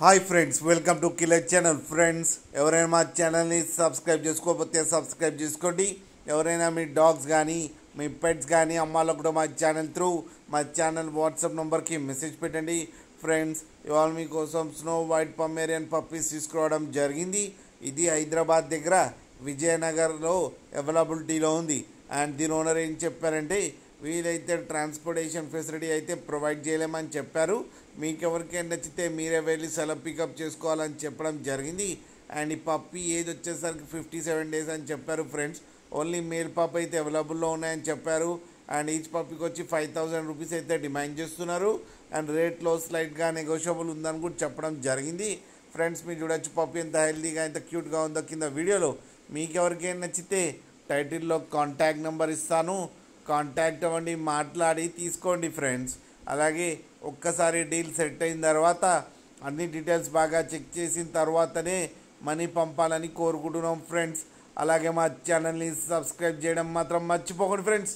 Hi friends, welcome to killer channel. Friends, ఎవరైనా మా ఛానల్ని సబ్స్క్రైబ్ చేసుకోకపోతే సబ్స్క్రైబ్ చేసుకోండి. ఎవరైనా మీ డాగ్స్ కానీ మీ పెట్స్ కానీ అమ్మాలో కూడా మా ఛానల్ వాట్సాప్ నెంబర్కి మెసేజ్ పెట్టండి. ఫ్రెండ్స్, ఇవాళ మీకోసం స్నో వైట్ పమేరియన్ పప్పీస్ తీసుకురావడం జరిగింది. ఇది హైదరాబాద్ దగ్గర విజయనగర్లో అవైలబిలిటీలో ఉంది. అండ్ దీని ఓనర్ ఏం చెప్పారంటే, వీలైతే ట్రాన్స్పోర్టేషన్ ఫెసిలిటీ అయితే ప్రొవైడ్ చేయలేమని చెప్పారు. మీకు ఎవరికైనా నచ్చితే మీరే వెళ్ళి సెలవు పికప్ చేసుకోవాలని చెప్పడం జరిగింది. అండ్ ఈ పప్పి ఏజ్ వచ్చేసరికి 57 days అని చెప్పారు. ఫ్రెండ్స్, ఓన్లీ మేల్ పప్పి అయితే అవైలబుల్లో ఉన్నాయని చెప్పారు. అండ్ ఈచ్ పప్పికి వచ్చి 5,000 రూపీస్ అయితే డిమాండ్ చేస్తున్నారు. అండ్ రేట్లో స్లైట్గా నెగోషియబుల్ ఉందని కూడా చెప్పడం జరిగింది. ఫ్రెండ్స్, మీరు చూడొచ్చు పప్పి ఎంత హెల్తీగా ఎంత క్యూట్గా ఉందో కింద వీడియోలో. మీకు ఎవరికైనా నచ్చితే టైటిల్లో కాంటాక్ట్ నెంబర్ ఇస్తాను, కాంటాక్ట్ అవ్వండి, మాట్లాడి తీసుకోండి. ఫ్రెండ్స్, అలాగే ఒక్కసారి డీల్ సెట్ అయిన తర్వాత అన్ని డీటెయిల్స్ బాగా చెక్ చేసిన తర్వాతనే మనీ పంపాలని కోరుకుంటున్నాం. ఫ్రెండ్స్, అలాగే మా ఛానల్ని సబ్స్క్రైబ్ చేయడం మాత్రం మర్చిపోకండి. ఫ్రెండ్స్.